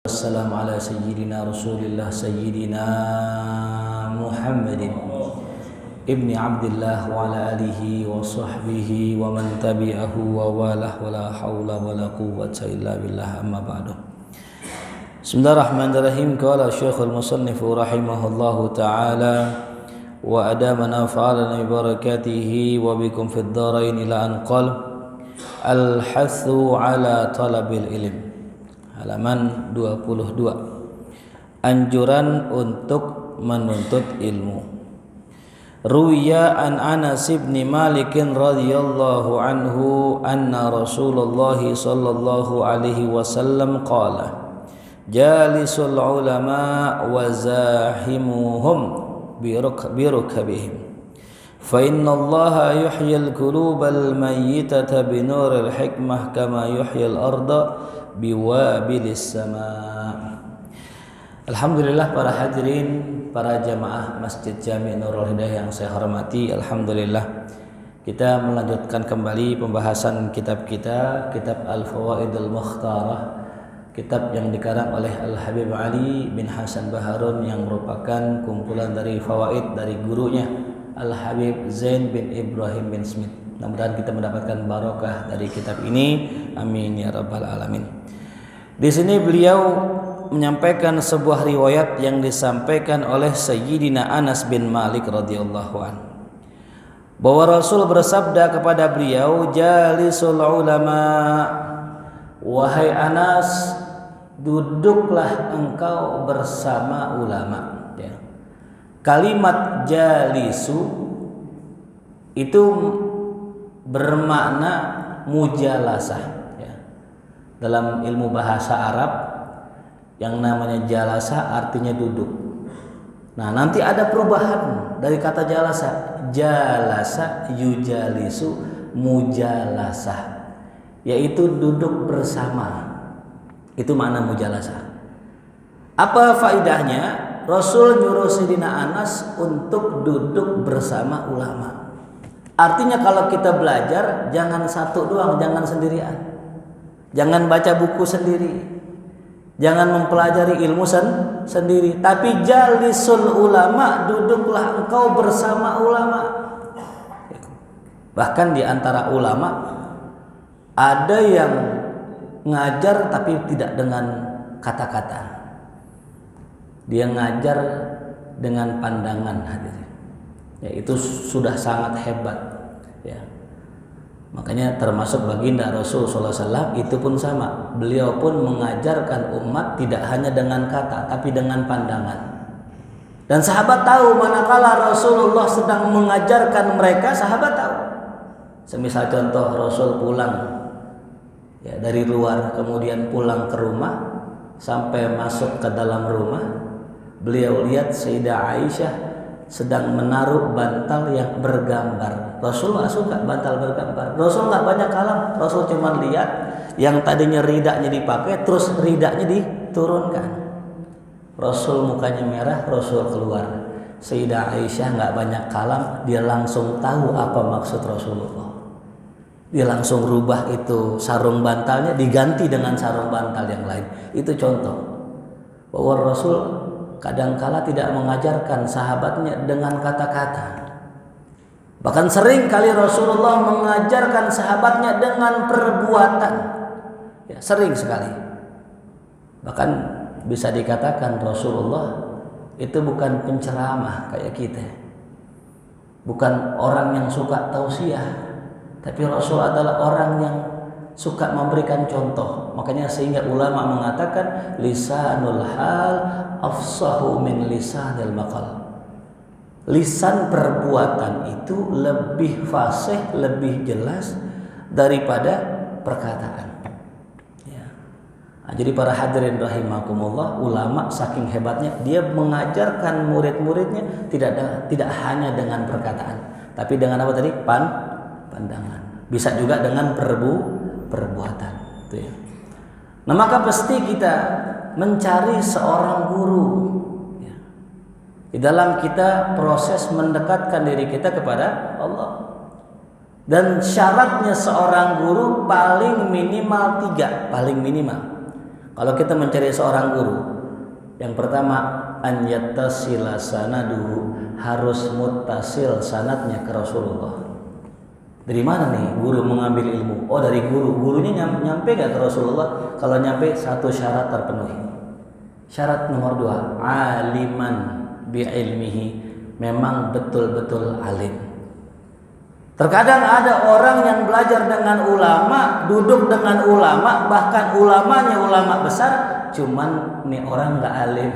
Wassalamu ala sayyidina Rasulillah sayyidina Muhammadin ibni Abdillah wa ala alihi wa sahbihi wa man tabi'ahu wa walah wa la hawla wa la quwwata illa billah amma ba'du. Bismillahirrahmanirrahim. Qala Syekhul Musannif rahimahullahu ta'ala wa adamana fa'alana bi barakatihi wa bikum fid dharain ila an qala al-hathu ala talabil ilm. Halaman 22. Anjuran untuk menuntut ilmu. Ruwiya an Anas bin Malik radhiyallahu anhu anna Rasulullah sallallahu alaihi wasallam qala jalisul ulama wa zahimuhum birukabihim fa inna allaha yuhyil qulubal mayyitata binuril hikmah kama yuhyil arda biwabilis sama. Alhamdulillah para hadirin, para jamaah Masjid Jami' Nurul Hidayah yang saya hormati, alhamdulillah kita melanjutkan kembali pembahasan kitab kita, kitab Al-Fawaidul Mukhtarah, kitab yang dikarang oleh Al-Habib Ali bin Hasan Baharun yang merupakan kumpulan dari fawaid dari gurunya Al-Habib Zain bin Ibrahim bin Smith. Mudah-mudahan kita mendapatkan barokah dari kitab ini, amin ya rabbal alamin. Di sini beliau menyampaikan sebuah riwayat yang disampaikan oleh Sayyidina Anas bin Malik radhiyallahu anhu, bahwa Rasul bersabda kepada beliau, jalisul ulama, wahai Anas, duduklah engkau bersama ulama. Ya. Kalimat jalisu itu bermakna mujalasah. Dalam ilmu bahasa Arab yang namanya jalasa artinya duduk. Nah, nanti ada perubahan dari kata jalasa. Jalasa yujalisu mujalasah, yaitu duduk bersama. Itu makna mujalasah. Apa faidahnya? Rasul nyuruh Sayyidina Anas untuk duduk bersama ulama. Artinya kalau kita belajar jangan satu doang, jangan sendirian. Jangan baca buku sendiri, jangan mempelajari ilmu sendiri, tapi jalisul ulama, duduklah engkau bersama ulama. Bahkan di antara ulama ada yang ngajar tapi tidak dengan kata-kata, dia ngajar dengan pandangan hadirin. Ya, itu sudah sangat hebat. Ya. Makanya termasuk baginda Rasul SAW itu pun sama. Beliau pun mengajarkan umat tidak hanya dengan kata, tapi dengan pandangan. Dan sahabat tahu manakala Rasulullah sedang mengajarkan mereka, sahabat tahu. Semisal contoh Rasul pulang ya, dari luar, kemudian pulang ke rumah, sampai masuk ke dalam rumah, beliau lihat Sayyidah Aisyah sedang menaruh bantal yang bergambar. Rasul nggak suka bantal bergambar. Rasul nggak banyak kalam. Rasul cuma lihat yang tadinya ridaknya dipakai, terus ridaknya diturunkan. Rasul mukanya merah, Rasul keluar. Sayyidah Aisyah nggak banyak kalam, dia langsung tahu apa maksud Rasulullah. Dia langsung rubah itu sarung bantalnya diganti dengan sarung bantal yang lain. Itu contoh bahwa Rasul kadangkala tidak mengajarkan sahabatnya dengan kata-kata. Bahkan sering kali Rasulullah mengajarkan sahabatnya dengan perbuatan. Ya, sering sekali. Bahkan bisa dikatakan Rasulullah itu bukan penceramah kayak kita. Bukan orang yang suka tausiah, tapi Rasul adalah orang yang suka memberikan contoh. Makanya sehingga ulama mengatakan lisanul hal afsahu min lisanil maqal. Lisan perbuatan itu lebih fasih, lebih jelas daripada perkataan. Ya. Nah, jadi para hadirin rahimakumullah, ulama saking hebatnya dia mengajarkan murid-muridnya tidak hanya dengan perkataan, tapi dengan apa tadi? Pandangan. Bisa juga dengan perbuatan. Itu ya. Nah, maka pasti kita mencari seorang guru. Di dalam kita proses mendekatkan diri kita kepada Allah. Dan syaratnya seorang guru paling minimal 3, paling minimal. Kalau kita mencari seorang guru, yang pertama an yattasila sanaduhu, harus muttasil sanadnya ke Rasulullah. Dari mana nih guru mengambil ilmu? Oh, dari guru. Gurunya nyampe gak ke Rasulullah? Kalau nyampe, satu syarat terpenuhi. Syarat nomor 2, aliman bi ilmihi, memang betul-betul alim. Terkadang ada orang yang belajar dengan ulama, duduk dengan ulama, bahkan ulamanya ulama besar, cuman nih orang gak alim.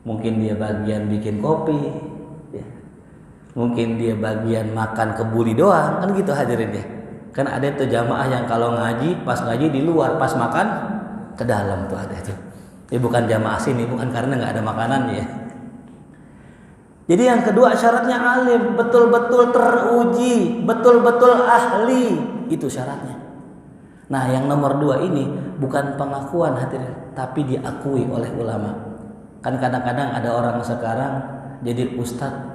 Mungkin dia bagian bikin kopi, ya. Mungkin dia bagian makan kebuli doang, kan gitu hadirin ya. Kan ada itu jamaah yang kalau ngaji, pas ngaji di luar, pas makan ke dalam tuh ada itu. Ya bukan jamaah sini, bukan karena nggak ada makanannya ya. Jadi yang kedua syaratnya alim, betul-betul teruji, betul-betul ahli, itu syaratnya. Nah yang nomor 2 ini bukan pengakuan hadirin, tapi diakui oleh ulama. Kan kadang-kadang ada orang sekarang jadi ustadz,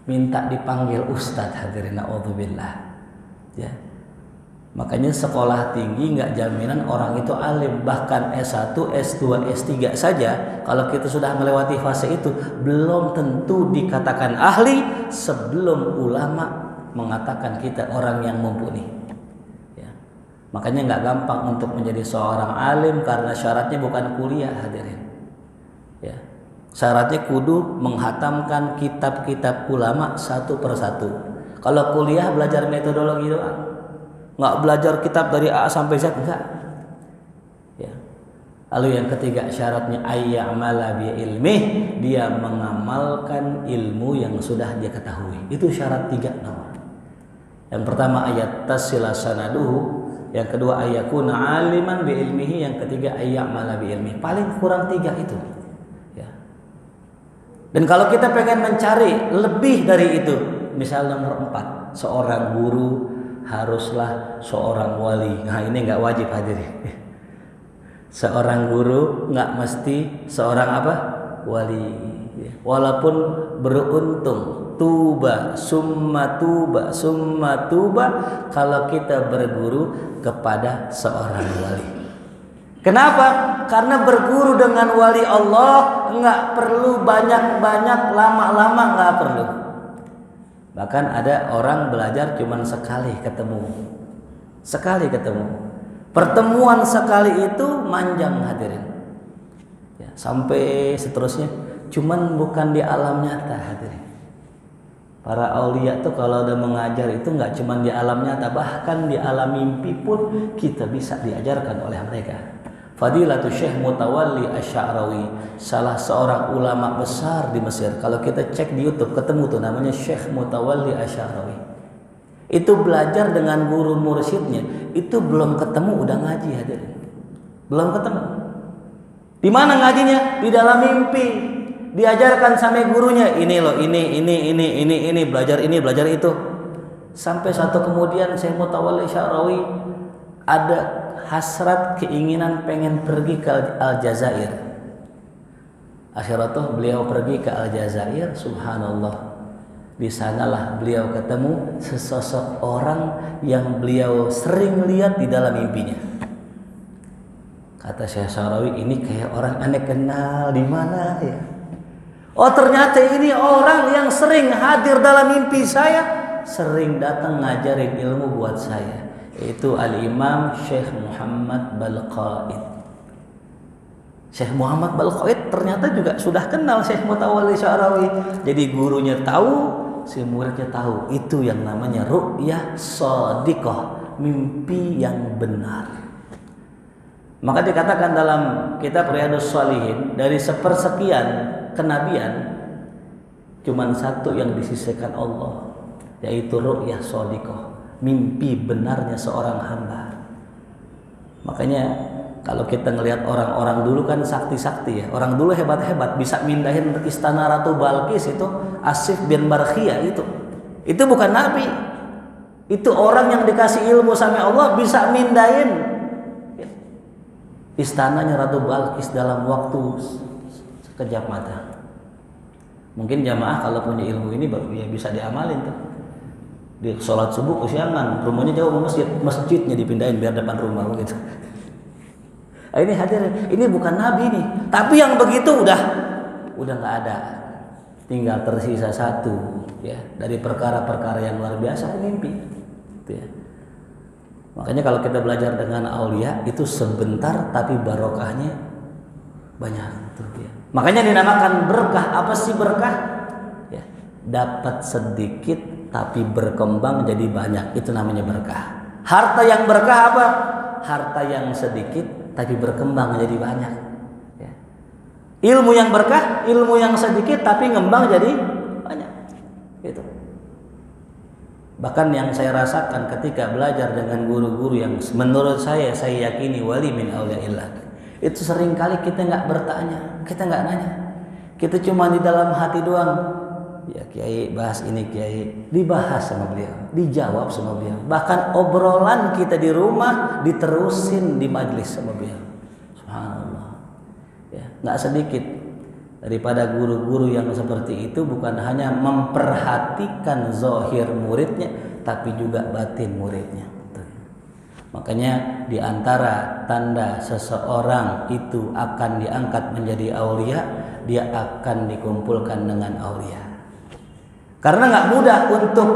minta dipanggil ustadz hadirin, naudzubillah ya. Makanya sekolah tinggi nggak jaminan orang itu alim. Bahkan S1, S2, S3 saja, kalau kita sudah melewati fase itu, belum tentu dikatakan ahli sebelum ulama mengatakan kita orang yang mumpuni ya. Makanya nggak gampang untuk menjadi seorang alim, karena syaratnya bukan kuliah hadirin ya. Syaratnya kudu menghatamkan kitab-kitab ulama satu persatu. Kalau kuliah belajar metodologi doang, nggak belajar kitab dari A sampai Z, enggak ya. Lalu yang ketiga syaratnya ayya'mala bi ilmih, dia mengamalkan ilmu yang sudah dia ketahui. Itu syarat 3 nomor. Yang pertama ayat tasila sanaduhu, yang kedua ayyakuna aliman bi ilmihi, yang ketiga ayya'mala bi ilmih. Paling kurang 3 itu. Dan kalau kita pengen mencari lebih dari itu, misal nomor 4, seorang guru haruslah seorang wali. Nah ini nggak wajib hadirin. Seorang guru nggak mesti seorang apa? Wali. Walaupun beruntung, tuba, summa tuba, summa tuba, kalau kita berguru kepada seorang wali. Kenapa? Karena berguru dengan wali Allah nggak perlu banyak-banyak, lama-lama nggak perlu. Bahkan ada orang belajar cuman sekali ketemu. Pertemuan sekali itu manjang hadirin ya, sampai seterusnya. Cuman bukan di alam nyata hadirin. Para aulia tuh kalau udah mengajar itu nggak cuman di alam nyata, bahkan di alam mimpi pun kita bisa diajarkan oleh mereka. Fadilatul Syekh Mutawalli Asy'arawi, salah seorang ulama besar di Mesir. Kalau kita cek di YouTube ketemu tuh namanya Syekh Mutawalli Asy'arawi. Itu belajar dengan guru mursyidnya, itu belum ketemu udah ngaji hadirin. Belum ketemu. Di mana ngajinya? Di dalam mimpi. Diajarkan sama gurunya, ini loh, ini, belajar ini, belajar itu. Sampai satu kemudian Syekh Mutawalli Asy'arawi ada hasrat, keinginan pengen pergi ke Aljazair. Akhirnya beliau pergi ke Aljazair, subhanallah. Di sanalah beliau ketemu sesosok orang yang beliau sering lihat di dalam mimpinya. Kata Syekh Syarawi, ini kayak orang aneh kenal di mana ya? Oh ternyata ini orang yang sering hadir dalam mimpi saya, sering datang ngajarin ilmu buat saya. Itu Al-Imam Syekh Muhammad Balqaid. Syekh Muhammad Balqaid ternyata juga sudah kenal Syekh Mutawalli Asy'arawi. Jadi gurunya tahu, si muridnya tahu. Itu yang namanya ru'yah shadiqah, mimpi yang benar. Maka dikatakan dalam kitab Riyadhus Shalihin, dari sepersekian kenabian cuman satu yang disisihkan Allah, yaitu ru'yah shadiqah, mimpi benarnya seorang hamba. Makanya kalau kita ngelihat orang-orang dulu kan sakti-sakti ya. Orang dulu hebat-hebat, bisa mindahin istana Ratu Balkis itu, Asif bin Barkhia itu. Itu bukan nabi. Itu orang yang dikasih ilmu sama Allah bisa mindahin istananya Ratu Balkis dalam waktu sekejap mata. Mungkin jamaah kalau punya ilmu ini baru ya bisa diamalin tuh. Di sholat subuh kesiangan, rumahnya jauh ke masjid, masjidnya dipindahin biar depan rumah begitu. Ini hadirin, ini bukan nabi nih. Tapi yang begitu udah nggak ada. Tinggal tersisa satu ya dari perkara-perkara yang luar biasa, mimpi. Gitu ya. Makanya kalau kita belajar dengan aulia itu sebentar tapi barokahnya banyak tuh ya. Makanya dinamakan berkah. Apa sih berkah? Ya, dapat sedikit tapi berkembang jadi banyak. Itu namanya berkah. Harta yang berkah apa? Harta yang sedikit tapi berkembang jadi banyak. Ya. Ilmu yang berkah, ilmu yang sedikit tapi ngembang jadi banyak. Gitu. Bahkan yang saya rasakan ketika belajar dengan guru-guru yang menurut saya yakini wali min auliyaillah, itu seringkali kita nggak bertanya, kita nggak nanya, kita cuma di dalam hati doang. Ya Kiai bahas ini, Kiai dibahas sama beliau, dijawab sama beliau. Bahkan obrolan kita di rumah diterusin di majelis sama beliau. Subhanallah. Ya, nggak sedikit daripada guru-guru yang seperti itu bukan hanya memperhatikan zahir muridnya, tapi juga batin muridnya. Makanya di antara tanda seseorang itu akan diangkat menjadi aulia, dia akan dikumpulkan dengan aulia. Karena nggak mudah untuk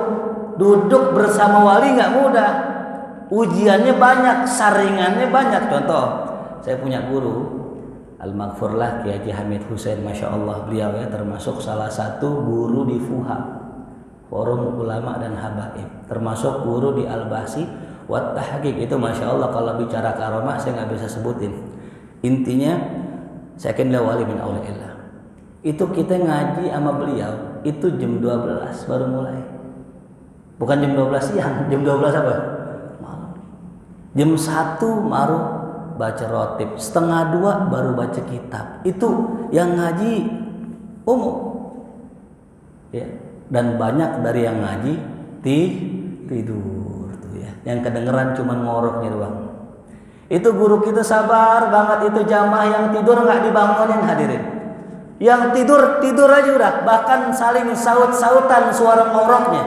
duduk bersama wali, nggak mudah. Ujiannya banyak, saringannya banyak. Contoh, saya punya guru Al-Maghfurlah Kiai Haji Hamid Hussein, Masya Allah beliau ya termasuk salah satu guru di FUHA, Forum Ulama dan Habaib, termasuk guru di Al-Bahsi Wat Tahqiq. Itu Masya Allah kalau bicara karomah saya nggak bisa sebutin. Intinya saya kenal wali min auliyaillah. Itu kita ngaji sama beliau itu jam 12 baru mulai. Bukan jam 12 siang, jam 12 apa? Malam. Jam 1 baru baca rotib, setengah 2 baru baca kitab. Itu yang ngaji umum. Ya. Dan banyak dari yang ngaji tidur tuh ya. Yang kedengeran cuma ngoroknya doang. Itu guru kita sabar banget, itu jamaah yang tidur nggak dibangunin hadirin. Yang tidur aja udah, bahkan saling saut-sautan suara ngoroknya.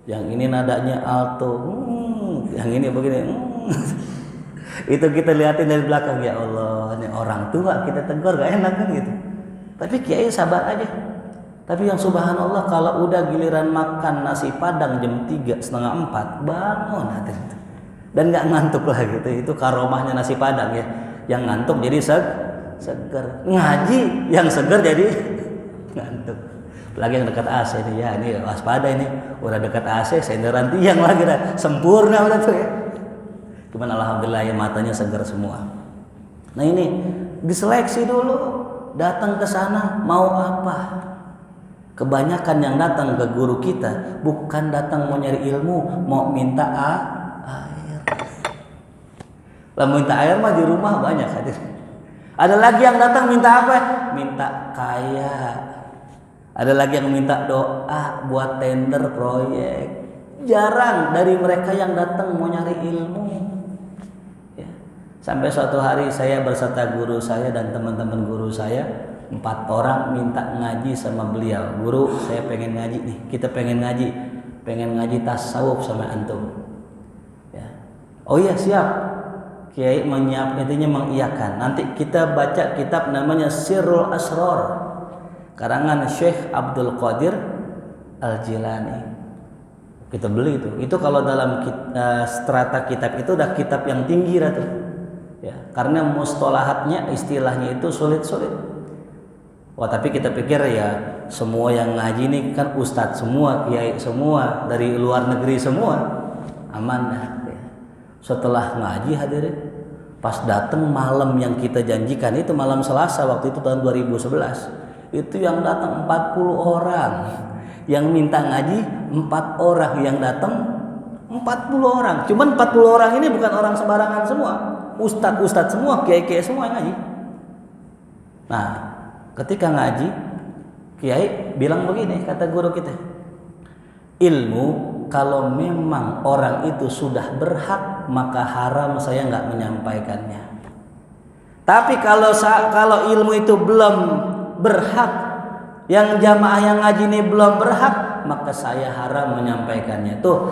Yang ini nadanya alto, yang ini begini. Itu kita lihatin dari belakang, ya Allah, ini orang tua kita tegur gak enak kan gitu. Tapi kiai sabar aja. Tapi yang subhanallah kalau udah giliran makan nasi padang jam 3, setengah 4 bangun hati. Dan nggak ngantuk lah gitu. Itu karomahnya nasi padang ya. Yang ngantuk jadi seger. Ngaji yang seger jadi ngantuk. Lagi yang dekat AC nih ya, ini waspada ini. Udah dekat AC, senderan tiang lagi dah. Sempurna udah tuh ya. Cuman alhamdulillah ya matanya segar semua. Nah ini diseleksi dulu, datang ke sana mau apa? Kebanyakan yang datang ke guru kita bukan datang mau nyari ilmu, mau minta air. Lah minta air mah di rumah banyak hadir. Ada lagi yang datang minta apa? Minta kaya. Ada lagi yang minta doa buat tender proyek. Jarang dari mereka yang datang mau nyari ilmu. Sampai suatu hari saya berserta guru saya dan teman-teman guru saya 4 orang minta ngaji sama beliau. Guru, saya pengen ngaji nih. Kita pengen ngaji tasawuf sama antum. Ya. Oh iya siap. Kiai intinya mengiyakan. Nanti kita baca kitab namanya Sirrul Asrar, karangan Syekh Abdul Qadir Al-Jilani. Kita beli itu. Itu kalau dalam strata kitab itu udah kitab yang tinggi tuh. Ya, karena mustolahatnya istilahnya itu sulit-sulit. Wah tapi kita pikir ya semua yang ngaji ini kan ustadz semua, kiai semua, dari luar negeri semua, aman dah. Ya. Setelah ngaji hadirin, pas datang malam yang kita janjikan itu malam Selasa waktu itu tahun 2011, itu yang datang 40 orang, yang minta ngaji 4 orang, yang datang 40 orang. Cuman 40 orang ini bukan orang sembarangan semua. Ustadz semua, kiai-kiai semua yang ngaji. Nah, ketika ngaji, kiai bilang begini, kata guru kita, ilmu kalau memang orang itu sudah berhak, maka haram saya nggak menyampaikannya. Tapi kalau ilmu itu belum berhak, yang jamaah yang ngaji ini belum berhak, maka saya haram menyampaikannya. Tuh,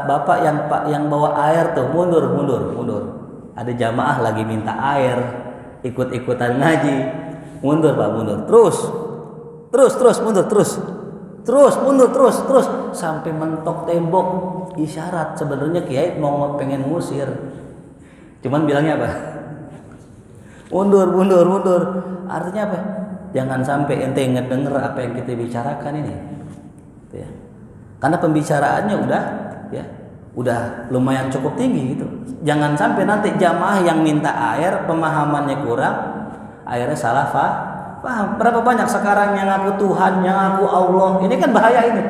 bapak yang bawa air tuh mundur. Ada jamaah lagi minta air, ikut-ikutan ngaji. Mundur Pak, mundur. Terus mundur terus mundur terus sampai mentok tembok. Isyarat sebenarnya kiai mau pengen ngusir, cuman bilangnya apa? Mundur. Artinya apa? Jangan sampai ente ngedenger apa yang kita bicarakan ini, ya. Karena pembicaraannya udah lumayan cukup tinggi gitu. Jangan sampai nanti jamaah yang minta air pemahamannya kurang, akhirnya salah paham. Berapa banyak sekarang yang ngaku Tuhan, yang ngaku Allah. Ini kan bahaya ini.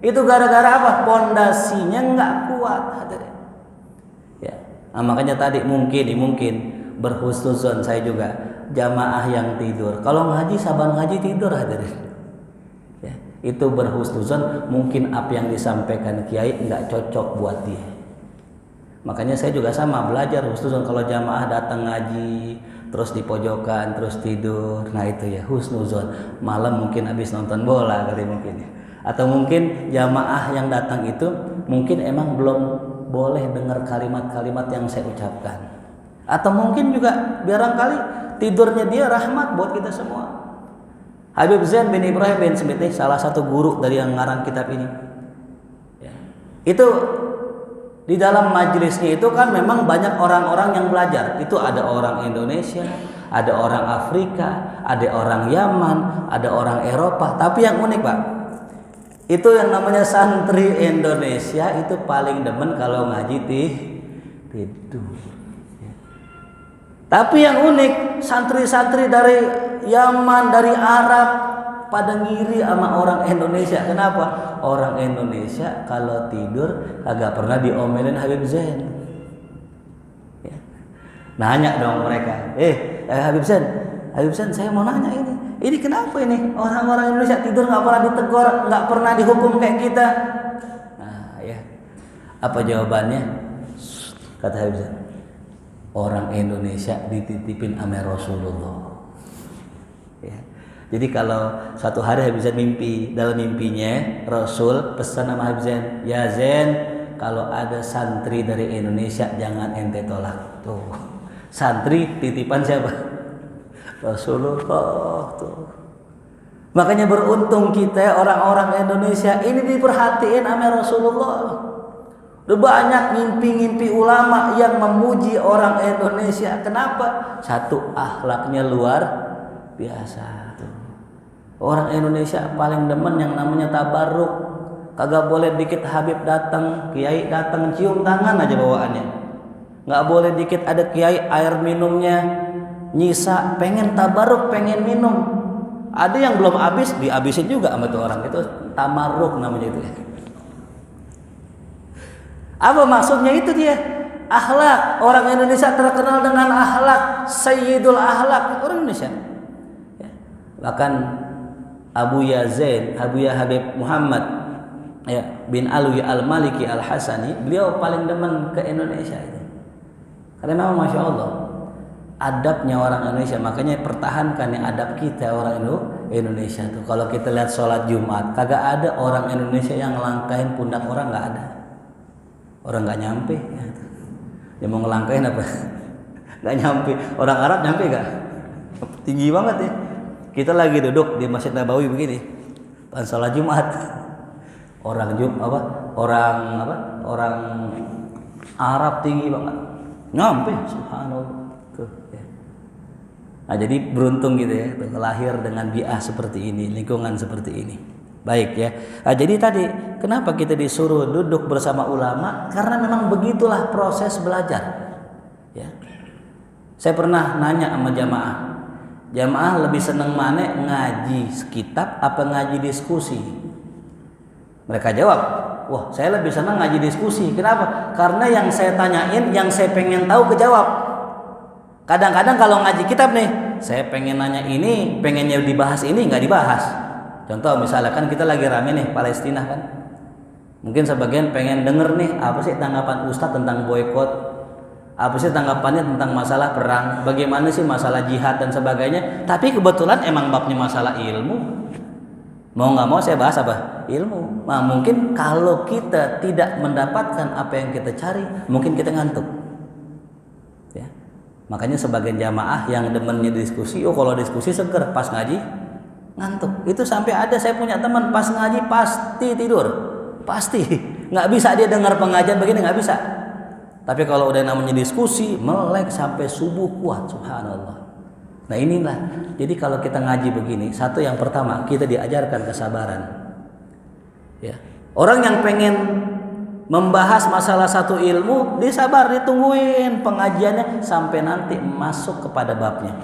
Itu gara-gara apa? Pondasinya nggak kuat. Ya. Nah, makanya tadi mungkin berhusnuzon saya juga jamaah yang tidur. Kalau ngaji saban ngaji tidur hadirin. Ya. Itu berhusnuzon, mungkin apa yang disampaikan kiai nggak cocok buat dia. Makanya saya juga sama belajar husnuzon. Kalau jamaah datang ngaji terus di pojokan terus tidur, nah itu ya husnuzon. Malam mungkin habis nonton bola kali mungkin ya. Atau mungkin jamaah yang datang itu mungkin emang belum boleh dengar kalimat-kalimat yang saya ucapkan. Atau mungkin juga barangkali tidurnya dia rahmat buat kita semua. Habib Zain bin Ibrahim bin Smith, salah satu guru dari yang ngarang kitab ini, ya. Itu di dalam majelisnya itu kan memang banyak orang-orang yang belajar. Itu ada orang Indonesia, ada orang Afrika, ada orang Yaman, ada orang Eropa. Tapi yang unik Pak, itu yang namanya santri Indonesia itu paling demen kalau ngaji tidur. Tapi yang unik, santri-santri dari Yaman, dari Arab pada ngiri sama orang Indonesia. Kenapa? Orang Indonesia kalau tidur agak pernah diomelin Habib Zain. Ya. Nanya dong mereka, Habib Zain, saya mau nanya ini kenapa ini orang-orang Indonesia tidur nggak pernah ditegur, nggak pernah dihukum kayak kita? Nah, ya, apa jawabannya? Kata Habib Zain, orang Indonesia dititipin sama Rasulullah. Ya. Jadi kalau suatu hari Habib Zain mimpi, dalam mimpinya Rasul pesan sama Habib Zain, ya Zain, kalau ada santri dari Indonesia jangan ente tolak. Tuh, santri titipan siapa? Rasulullah. Tuh. Makanya beruntung kita orang-orang Indonesia ini diperhatiin sama Rasulullah. Udah banyak mimpi-mimpi ulama yang memuji orang Indonesia. Kenapa? Satu, akhlaknya luar biasa. Orang Indonesia paling demen yang namanya tabarruk. Kagak boleh dikit Habib datang, kiai datang cium tangan aja bawaannya. Nggak boleh dikit ada kiai air minumnya nyisa, pengen tabarruk, pengen minum. Ada yang belum habis dihabisin juga sama tuh orang. Itu tamarruk namanya itu. Apa maksudnya itu dia? Akhlak. Orang Indonesia terkenal dengan akhlak, sayyidul akhlak orang Indonesia. Ya. Bahkan Abu Habib Muhammad bin Alwi Al-Maliki Al-Hasani, beliau paling demen ke Indonesia itu. Karena memang Masya Allah adabnya orang Indonesia, makanya pertahankan yang adab kita orang Indonesia tuh. Kalau kita lihat sholat Jumat, kagak ada orang Indonesia yang ngelangkahin pundak orang, nggak ada. Orang nggak nyampe. Dia mau ngelangkahin apa? Nggak nyampe. Orang Arab nyampe nggak? Tinggi banget ya. Kita lagi duduk di Masjid Nabawi begini, pas sholat Jumat, orang Arab tinggi banget, nyampe, subhanallah. Tuh, ya. Nah, jadi beruntung gitu ya, lahir dengan bi'ah seperti ini, lingkungan seperti ini. Baik ya. Nah, jadi tadi kenapa kita disuruh duduk bersama ulama? Karena memang begitulah proses belajar. Ya. Saya pernah nanya sama jamaah lebih seneng mana, ngaji kitab apa ngaji diskusi? Mereka jawab, wah saya lebih senang ngaji diskusi. Kenapa? Karena yang saya tanyain, yang saya pengen tahu kejawab. Kadang-kadang kalau ngaji kitab nih, saya pengen nanya ini, pengennya dibahas ini, nggak dibahas. Contoh misalnya kan kita lagi rame nih Palestina kan, mungkin sebagian pengen denger nih apa sih tanggapan Ustadz tentang boykot. Apa sih tanggapannya tentang masalah perang, bagaimana sih masalah jihad dan sebagainya. Tapi kebetulan emang babnya masalah ilmu, mau nggak mau saya bahas apa? Ilmu. Nah, mungkin kalau kita tidak mendapatkan apa yang kita cari, mungkin kita ngantuk. Makanya sebagian jamaah yang demennya diskusi, kalau diskusi seger, pas ngaji ngantuk. Itu sampai ada saya punya teman pas ngaji pasti tidur, pasti nggak bisa dia dengar pengajian begini, nggak bisa. Tapi kalau udah namanya diskusi, melek sampai subuh kuat, subhanallah. Nah inilah, jadi kalau kita ngaji begini, satu yang pertama kita diajarkan kesabaran. Ya, orang yang pengen membahas masalah satu ilmu, dia sabar, ditungguin pengajiannya sampai nanti masuk kepada babnya.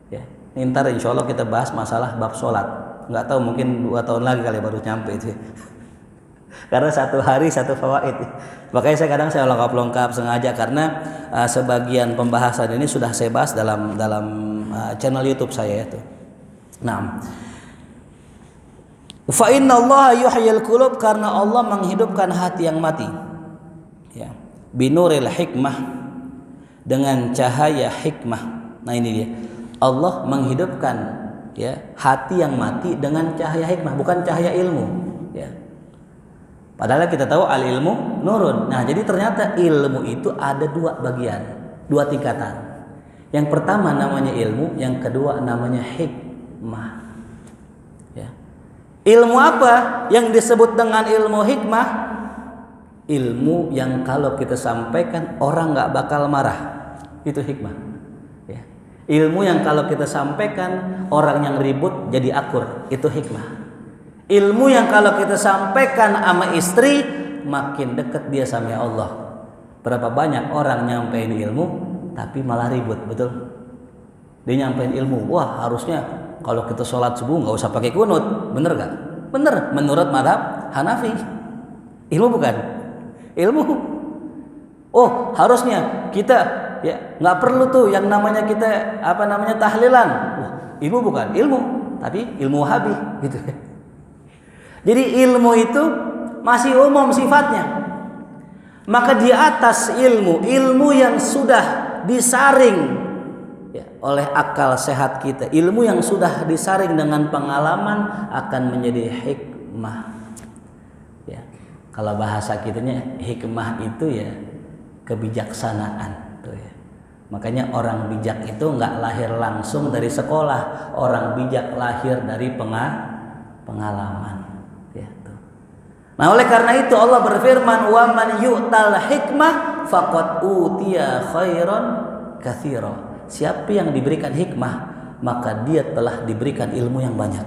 Ya, ini ntar insya Allah kita bahas masalah bab sholat. Nggak tahu, mungkin 2 tahun lagi kali baru nyampe itu. Karena satu hari satu fawaid. Makanya saya lengkap sengaja karena sebagian pembahasan ini sudah saya bahas dalam channel YouTube saya itu. Nah, fa inna Allah yuhyil qulub, karena Allah menghidupkan hati yang mati. Ya, binuril hikmah, dengan cahaya hikmah. Nah ini dia. Allah menghidupkan ya hati yang mati dengan cahaya hikmah, bukan cahaya ilmu. Ya. Padahal kita tahu al ilmu nurun. Nah, jadi ternyata ilmu itu ada 2 bagian, 2 tingkatan. Yang pertama namanya ilmu, yang kedua namanya hikmah. Ya. Ilmu apa yang disebut dengan ilmu hikmah? Ilmu yang kalau kita sampaikan orang nggak bakal marah, itu hikmah. Ya. Ilmu yang kalau kita sampaikan orang yang ribut jadi akur, itu hikmah. Ilmu yang kalau kita sampaikan sama istri, makin dekat dia sama Allah. Berapa banyak orang nyampein ilmu tapi malah ribut, betul? Dia nyampein ilmu, wah harusnya kalau kita sholat subuh nggak usah pakai kunut, bener gak? Bener, menurut mazhab Hanafi. Ilmu bukan? Ilmu. Oh harusnya kita ya nggak perlu tuh yang namanya kita tahlilan. Wah, ilmu bukan? Ilmu, tapi ilmu Wahabi gitu. Jadi ilmu itu masih umum sifatnya. Maka di atas ilmu yang sudah disaring ya, oleh akal sehat kita, ilmu yang sudah disaring dengan pengalaman akan menjadi hikmah. Ya, kalau bahasa kitanya hikmah itu ya kebijaksanaan tuh ya. Makanya orang bijak itu nggak lahir langsung dari sekolah, orang bijak lahir dari pengalaman. Nah oleh karena itu Allah berfirman, wa man yu'tal hikmah faqad utiya khairan katsira. Siapa yang diberikan hikmah, maka dia telah diberikan ilmu yang banyak.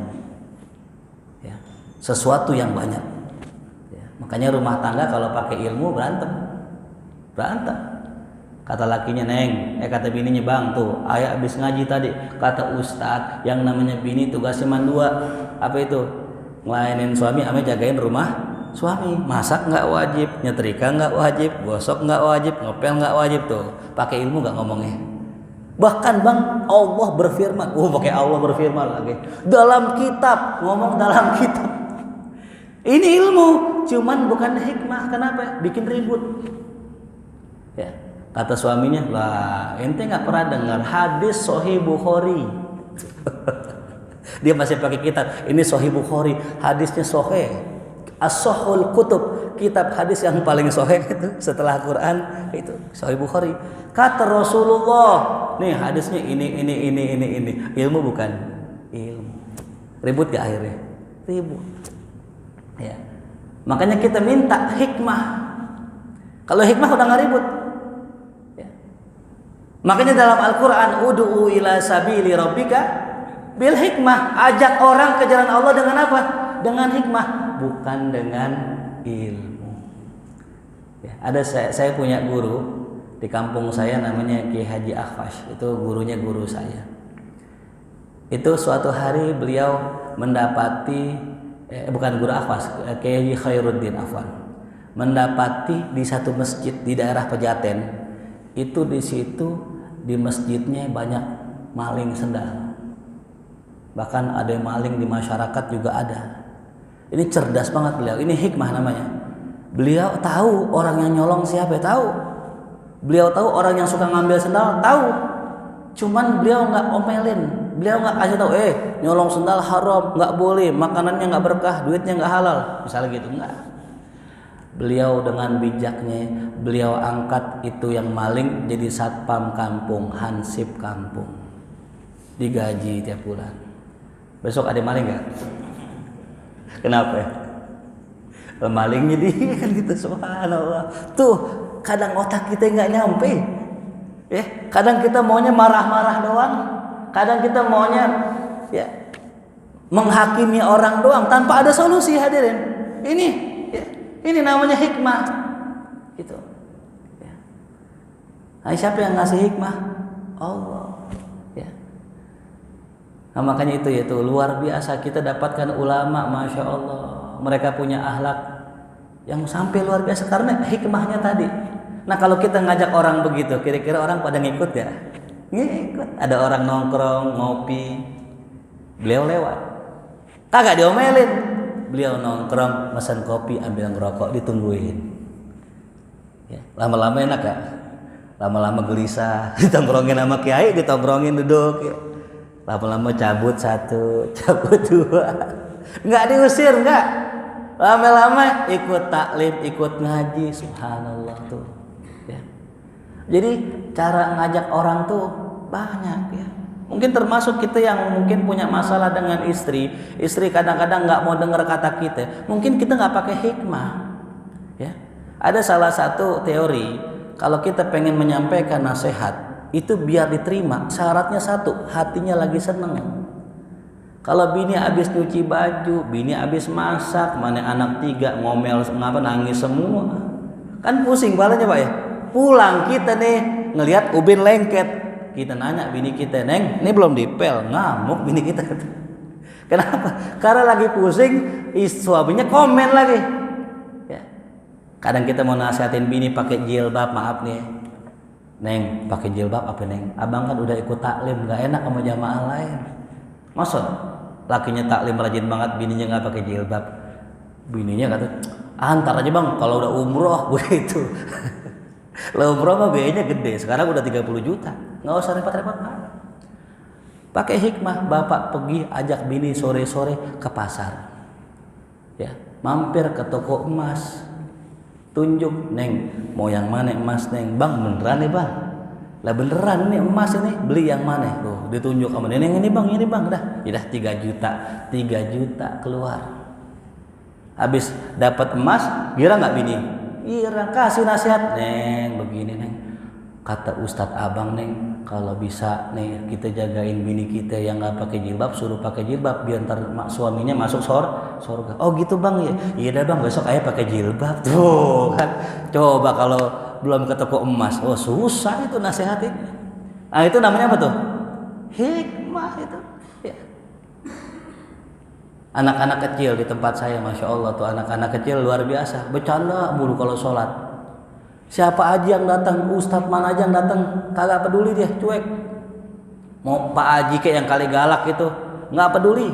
Ya, sesuatu yang banyak. Ya, makanya rumah tangga kalau pakai ilmu berantem. Kata lakinya, Neng, kata bininya, Bang, tuh ayah habis ngaji tadi, kata Ustadz yang namanya bini tugasnya mandua. Apa itu? Ngelainin suami, ame jagain rumah suami, masak nggak wajib, nyetrika nggak wajib, gosok nggak wajib, ngepel nggak wajib. Tuh pakai ilmu nggak ngomongnya. Bahkan Bang, Allah berfirman, pakai Allah berfirman lagi dalam kitab, ngomong dalam kitab. Ini ilmu, cuman bukan hikmah. Kenapa? Bikin ribut. Ya, kata suaminya, lah ente nggak pernah dengar hadis Sahih Bukhari. Dia masih pakai kitab, ini Sahih Bukhari, hadisnya sahih. As-Sahihul Kutub, kitab hadis yang paling sahih itu setelah Quran itu Sahih Bukhari. Kata Rasulullah, nih hadisnya ini. Ilmu bukan? Ilmu. Ribut gak akhirnya? Ribut. Ya. Makanya kita minta hikmah. Kalau hikmah udah gak ribut. Ya. Makanya dalam Al-Quran, ud'u ila sabili rabbika bil hikmah, ajak orang ke jalan Allah dengan apa? Dengan hikmah, bukan dengan ilmu. Ya, ada saya punya guru di kampung saya namanya Ki Haji Akhfash, itu gurunya guru saya. Itu suatu hari beliau mendapati bukan guru Akhfash, Ki Haji Khairuddin Afwan, mendapati di satu masjid di daerah Pejaten, itu di situ di masjidnya banyak maling sendal. Bahkan ada yang maling di masyarakat juga ada. Ini cerdas banget beliau. Ini hikmah namanya. Beliau tahu orang yang nyolong siapa, tahu. Beliau tahu orang yang suka ngambil sendal, tahu. Cuman beliau nggak omelin. Beliau nggak kasih tahu, nyolong sendal haram, nggak boleh, makanannya nggak berkah, duitnya nggak halal, misalnya gitu, nggak. beliau dengan bijaknya beliau angkat itu yang maling jadi satpam kampung, hansip kampung, digaji tiap bulan. Besok ada maling nggak? Kenapa ya? Malingnya dia kan gitu, subhanallah. Tuh kadang otak kita nggak nyampe. Kadang kita maunya marah-marah doang, kadang kita maunya ya menghakimi orang doang tanpa ada solusi. Hadirin, ini namanya hikmah gitu ya. Nah, siapa yang ngasih hikmah? Allah ya. Nah, makanya itu luar biasa kita dapatkan ulama, masya Allah, mereka punya akhlak yang sampai luar biasa karena hikmahnya tadi. Nah, kalau kita ngajak orang begitu, kira-kira orang pada ngikut ya? Ngikut. Ada orang nongkrong ngopi, beliau lewat, kagak diomelin. Beliau nongkrong, pesan kopi, ambil ngerokok, ditungguin. Ya, lama-lama enak gak? Lama-lama gelisah, ditongkrongin sama kiai, ditongkrongin duduk. Ya. Lama-lama cabut satu, cabut dua, nggak diusir, nggak. Lama-lama ikut taklim, ikut ngaji, subhanallah tuh. Ya. Jadi cara ngajak orang tuh banyak ya. Mungkin termasuk kita yang mungkin punya masalah dengan istri kadang-kadang nggak mau dengar kata kita. Mungkin kita nggak pakai hikmah. Ya. Ada salah satu teori kalau kita pengen menyampaikan nasihat itu biar diterima, syaratnya satu, hatinya lagi seneng. Kalau bini habis nyuci baju, bini habis masak, mana anak 3 ngomel nangis semua, kan pusing palanya Pak ya. Pulang kita nih ngelihat ubin lengket. Kita nanya bini kita, Neng, ini belum dipel, ngamuk bini kita. Kenapa? Karena lagi pusing, suaminya komen lagi. Ya. Kadang kita mau nasihatin bini pakai jilbab, maaf nih, Neng, pakai jilbab apa Neng? Abang kan udah ikut taklim, nggak enak sama jamaah lain. Maksud, lakinya taklim rajin banget, bininya nggak pakai jilbab. Bininya kata, antar aja bang, kalau udah umroh begitu. Lah umroh mah biayanya gede, sekarang udah 30 juta. Nggak usah repot-repot Pak. Pakai hikmah, bapak pergi ajak bini sore-sore ke pasar. Ya, mampir ke toko emas. Tunjuk, Neng, mau yang mana emas Neng? Bang, beneran nih bang. Lah beneran nih emas ini, beli yang mana? Tuh, ditunjuk sama Neng, ini bang, dah. Ya 3 juta keluar. Habis dapat emas, gira nggak bini? Gira, kasih nasihat, Neng, begini Neng. Kata Ustadz Abang Neng, kalau bisa nih kita jagain bini kita yang nggak pakai jilbab, suruh pakai jilbab biar ntar suaminya masuk surga. Oh gitu bang ya, iya dah bang, besok ayah pakai jilbab. Tuh kan, coba kalau belum ke toko emas, oh susah itu nasihatin. Ah itu namanya apa tuh? Hikmah itu. Ya. Anak-anak kecil di tempat saya, masya Allah tuh anak-anak kecil luar biasa, bercanda mulu kalau sholat. Siapa aja yang datang, ustadz mana aja yang datang, kagak peduli dia, cuek. Mau Pak Haji kayak yang kali galak itu, nggak peduli.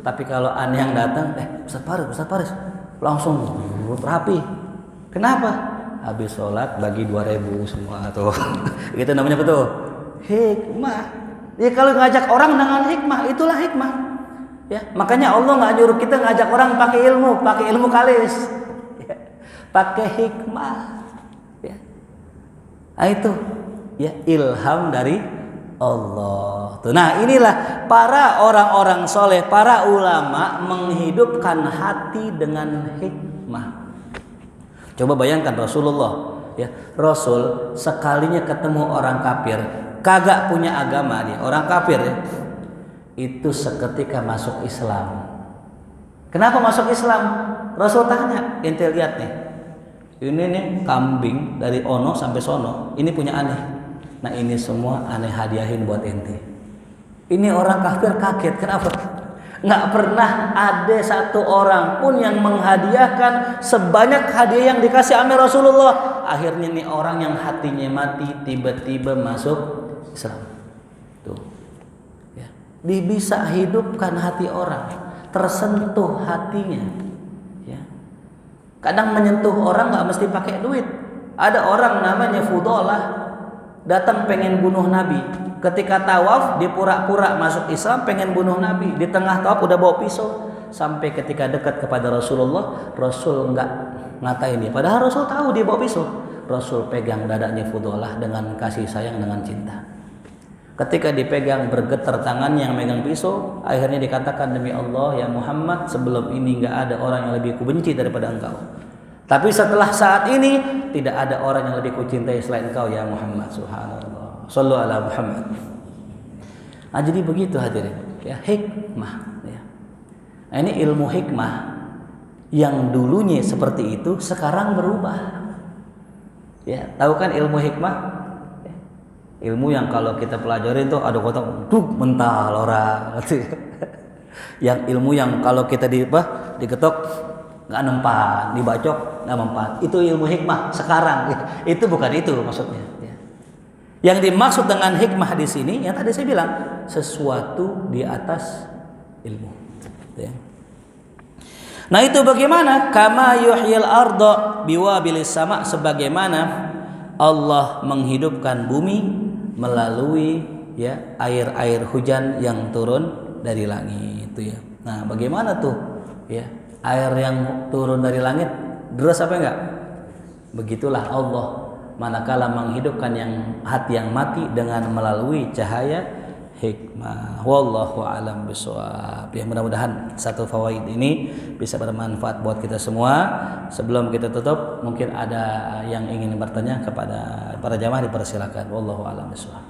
Tapi kalau aneh yang datang, Ustadz Paris, langsung rapi. Kenapa? Habis sholat bagi 2.000 semua tuh. Itu namanya apa tuh? Hikmah. Ya kalau ngajak orang dengan hikmah, itulah hikmah. Ya, makanya Allah nggak nyuruh kita ngajak orang pakai ilmu kalis. Ya, pakai hikmah. Nah itu ya ilham dari Allah. Tuh, nah inilah para orang-orang soleh, para ulama menghidupkan hati dengan hikmah. Coba bayangkan Rasulullah, ya Rasul sekalinya ketemu orang kafir, kagak punya agama dia, orang kafir ya, itu seketika masuk Islam. Kenapa masuk Islam? Rasul tanya, ente lihat nih. Ini nih kambing dari ono sampai sono, ini punya aneh. Nah ini semua aneh hadiahin buat ente. Ini orang kafir kaget, kenapa? Nggak pernah ada satu orang pun yang menghadiahkan sebanyak hadiah yang dikasih sama Rasulullah. Akhirnya nih orang yang hatinya mati tiba-tiba masuk Islam. Tuh, ya. Bisa hidupkan hati orang, tersentuh hatinya. Kadang menyentuh orang nggak mesti pakai duit. Ada orang namanya Fudalah datang pengen bunuh Nabi. Ketika tawaf dia pura-pura masuk Islam pengen bunuh Nabi. Di tengah tawaf udah bawa pisau. sampai ketika dekat kepada Rasulullah, Rasul enggak ngatain dia. Padahal Rasul tahu dia bawa pisau. Rasul pegang dadanya Fudalah dengan kasih sayang, dengan cinta. Ketika dipegang bergetar tangannya yang megang pisau, akhirnya dikatakan, demi Allah ya Muhammad, sebelum ini enggak ada orang yang lebih kubenci daripada engkau. Tapi setelah saat ini tidak ada orang yang lebih kucintai selain engkau ya Muhammad. Subhanallah. Shallu ala Muhammad. Nah, jadi begitu hadirin, ya, hikmah, ya. Nah, ini ilmu hikmah yang dulunya seperti itu sekarang berubah. Ya, tahu kan ilmu hikmah? Ya. Ilmu yang kalau kita pelajarin tuh ada kotak mental orang. Yang ilmu yang kalau kita diketok nggak nempat, dibacok nggak mempan. Itu ilmu hikmah sekarang. Itu bukan itu maksudnya. Ya. Yang dimaksud dengan hikmah di sini, yang tadi saya bilang, sesuatu di atas ilmu. Ya. Nah itu bagaimana? Kama yuhyil arda biwabilis sama, sebagaimana Allah menghidupkan bumi melalui ya air-air hujan yang turun dari langit itu ya. Nah, bagaimana tuh ya air yang turun dari langit deras apa enggak? Begitulah Allah manakala menghidupkan hati yang mati dengan melalui cahaya hikmah. Wallahu a'lam bishawab. Ya, mudah-mudahan satu fawaid ini bisa bermanfaat buat kita semua. Sebelum kita tutup, mungkin ada yang ingin bertanya kepada para jamaah, dipersilakan. Wallahu a'lam bishawab.